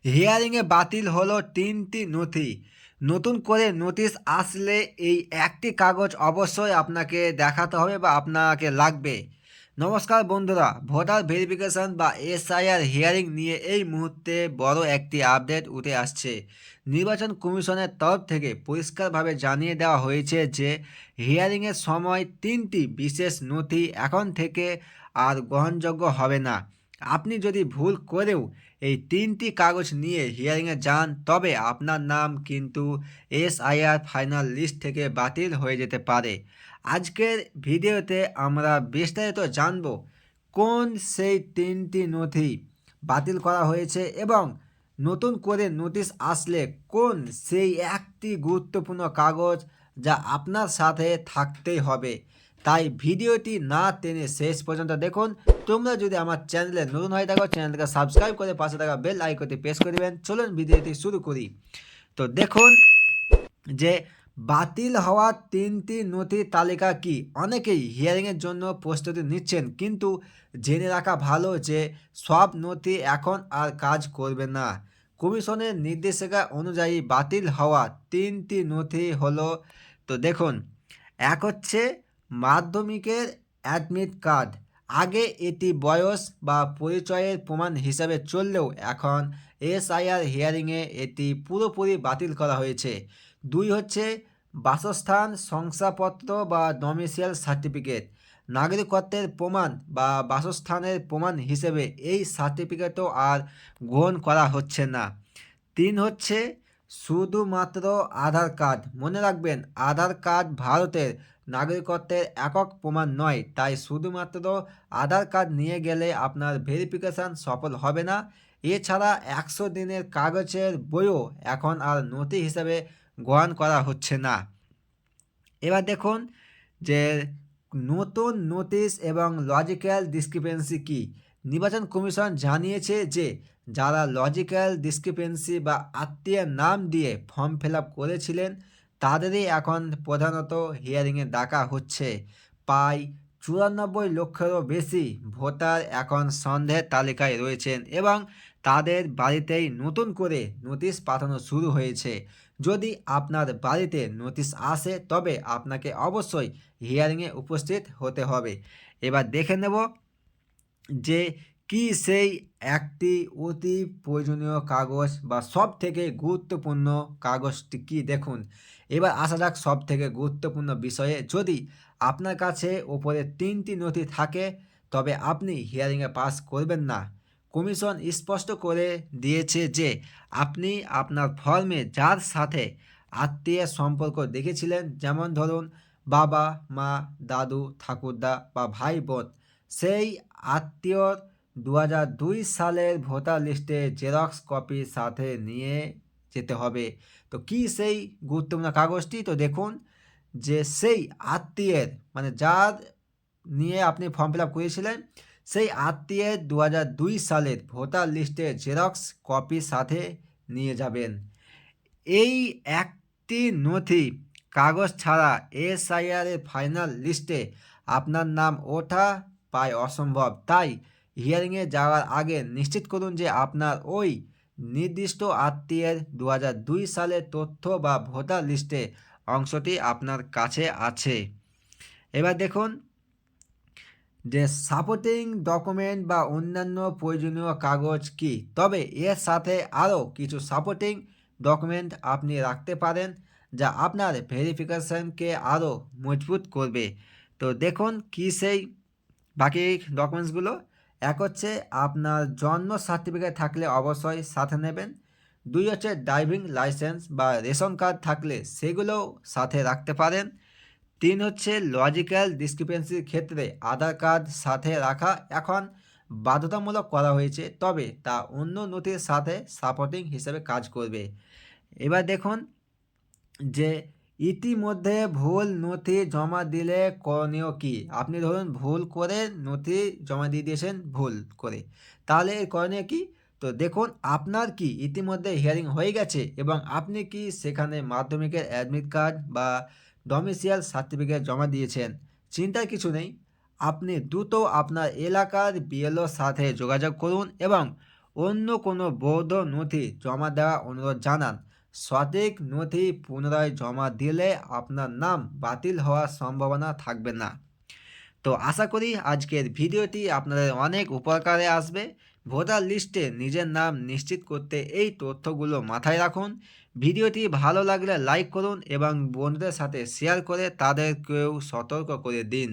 হিয়ারিংয়ে বাতিল হলো ৩টি নথি। নতুন করে নোটিশ আসলে এই একটি কাগজ অবশ্যই আপনাকে দেখাতে হবে বা আপনাকে লাগবে। নমস্কার বন্ধুরা, ভোটার ভেরিফিকেশন বা এসআইআর হিয়ারিং নিয়ে এই মুহূর্তে বড় একটি আপডেট উঠে আসছে। নির্বাচন কমিশনের তরফ থেকে পরিষ্কারভাবে জানিয়ে দেওয়া হয়েছে যে হিয়ারিংয়ের সময় ৩টি বিশেষ নথি এখন থেকে আর গ্রহণযোগ্য হবে না। আপনি যদি ভুল করেও এই ৩টি কাগজ নিয়ে হিয়ারিংয়ে যান তবে আপনার নাম কিন্তু এসআইআর ফাইনাল লিস্ট থেকে বাতিল হয়ে যেতে পারে। আজকের ভিডিওতে আমরা বিস্তারিত জানব কোন সেই ৩টি নথি বাতিল করা হয়েছে এবং নতুন করে নোটিশ আসলে কোন সেই একটি গুরুত্বপূর্ণ কাগজ যা আপনার সাথে থাকতেই হবে। তাই ভিডিওটি না টেনে শেষ পর্যন্ত দেখুন। তোমরা যদি আমার চ্যানেলে নতুন হয়ে থাকো চ্যানেলটাকে সাবস্ক্রাইব করে পাশে থাকা বেল আইকনটি প্রেস করে দেবেন। চলুন ভিডিওটি শুরু করি। তো দেখুন যে বাতিল হওয়া ৩টি নথির তালিকা কি। অনেকেই হিয়ারিংয়ের জন্য প্রস্তুতি নিচ্ছেন, কিন্তু জেনে রাখা ভালো যে সব নথি এখন আর কাজ করবে না। কমিশনের নির্দেশিকা অনুযায়ী বাতিল হওয়া ৩টি নথি হলো, তো দেখুন, এক হচ্ছে মাধ্যমিকের অ্যাডমিট কার্ড। আগে এটি বয়স বা পরিচয়ের প্রমাণ হিসাবে চললেও এখন এসআইআর হিয়ারিংয়ে এটি পুরোপুরি বাতিল করা হয়েছে। ২ হচ্ছে বাসস্থান শংসাপত্র বা ডমিসাইল সার্টিফিকেট। নাগরিকত্বের প্রমাণ বা বাসস্থানের প্রমাণ হিসেবে এই সার্টিফিকেটও আর গ্রহণ করা হচ্ছে না। ৩ হচ্ছে শুধুমাত্র আধার কার্ড। মনে রাখবেন, আধার কার্ড ভারতের নাগরিকত্বের একক প্রমাণ নয়, তাই শুধুমাত্র আধার কার্ড নিয়ে গেলে আপনার ভেরিফিকেশান সফল হবে না। এছাড়া ১০০ দিনের কাগজের বইও এখন আর নথি হিসেবে গ্রহণ করা হচ্ছে না। এবার দেখুন যে নতুন নোটিশ এবং লজিক্যাল ডিসক্রিপেন্সি কি। নির্বাচন কমিশন জানিয়েছে যে যারা লজিক্যাল ডিসক্রিপেন্সি বা আত্মীয়ের নাম দিয়ে ফর্ম ফিল আপ করেছিলেন তাদেরই এখন প্রধানত হিয়ারিংয়ে ডাকা হচ্ছে। প্রায় ৯৪ লক্ষেরও বেশি ভোটার এখন সন্দেহের তালিকায় রয়েছেন এবং তাদের বাড়িতেই নতুন করে নোটিশ পাঠানো শুরু হয়েছে। যদি আপনার বাড়িতে নোটিশ আসে তবে আপনাকে অবশ্যই হিয়ারিংয়ে উপস্থিত হতে হবে। এবার দেখে নেব যে কি সেই একটি অতি প্রয়োজনীয় কাগজ বা সব থেকে গুরুত্বপূর্ণ কাগজটি কি। দেখুন, এবার আসা যাক সব থেকে গুরুত্বপূর্ণ বিষয়ে। যদি আপনার কাছে ওপরে ৩টি নথি থাকে তবে আপনি হিয়ারিংয়ে পাস করবেন না। কমিশন স্পষ্ট করে দিয়েছে যে আপনি আপনার ফর্মে যার সাথে আত্মীয়ের সম্পর্ক দেখেছিলেন, যেমন ধরুন বাবা, মা, দাদু, ঠাকুরদা বা ভাই বোন, সেই আত্মীয়র ২০০২ সালের ভোটার লিস্টে জেরক্স কপি সাথে নিয়ে যেতে হবে। তো কি সেই গুরুত্বপূর্ণ কাগজটি? তো দেখুন যে সেই আত্মীয়ের, মানে যার নিয়ে আপনি ফর্ম ফিল আপ করেছিলেন, সেই আত্মীয়ের ২০০২ সালের ভোটার লিস্টে জেরক্স কপি সাথে নিয়ে যাবেন। এই একটি নথি কাগজ ছাড়া এসআইআরের ফাইনাল লিস্টে আপনার নাম ওঠা প্রায় অসম্ভব। তাই হিয়ারিংয়ে যাওয়ার আগে নিশ্চিত করুন যে আপনার ওই নির্দিষ্ট আত্মীয়ের ২০০২ সালের তথ্য বা ভোটার লিস্টে অংশটি আপনার কাছে আছে। এবার দেখুন যে সাপোর্টিং ডকুমেন্ট বা অন্যান্য প্রয়োজনীয় কাগজ কি। তবে এর সাথে আরও কিছু সাপোর্টিং ডকুমেন্ট আপনি রাখতে পারেন যা আপনার ভেরিফিকেশনকে আরও মজবুত করবে। তো দেখুন কি সেই বাকি ডকুমেন্টসগুলো। এক হচ্ছে আপনার জন্ম সার্টিফিকেট থাকলে অবশ্যই সাথে নেবেন। ২ হচ্ছে ড্রাইভিং লাইসেন্স বা রেশন কার্ড থাকলে সেগুলোও সাথে রাখতে পারেন। ৩ হচ্ছে লজিক্যাল ডিসক্রিপেন্সির ক্ষেত্রে আধার কার্ড সাথে রাখা এখন বাধ্যতামূলক করা হয়েছে, তবে তা অন্য নথির সাথে সাপোর্টিং হিসেবে কাজ করবে। এবার দেখুন যে ইতিমধ্যে ভুল নথি জমা দিলে করণীয় কি। আপনি ধরুন ভুল করে নথি জমা দিয়ে দিয়েছেন ভুল করে, তাহলে এর করণীয় কি। তো দেখুন আপনার কি ইতিমধ্যে হিয়ারিং হয়ে গেছে এবং আপনি কি সেখানে মাধ্যমিকের অ্যাডমিট কার্ড বা ডমিসাইল সার্টিফিকেট জমা দিয়েছেন, চিন্তার কিছু নেই। আপনি দ্রুত আপনার এলাকার বিএলওর সাথে যোগাযোগ করুন এবং অন্য কোনো বৈধ নথি জমা দেওয়ার অনুরোধ জানান। সঠিক নথি পুনরায় জমা দিলে আপনার নাম বাতিল হওয়ার সম্ভাবনা থাকবে না। তো আশা করি আজকের ভিডিওটি আপনাদের অনেক উপকারে আসবে। ভোটার লিস্টে নিজের নাম নিশ্চিত করতে এই তথ্যগুলো মাথায় রাখুন। ভিডিওটি ভালো লাগলে লাইক করুন এবং বন্ধুদের সাথে শেয়ার করে তাদেরকেও সতর্ক করে দিন।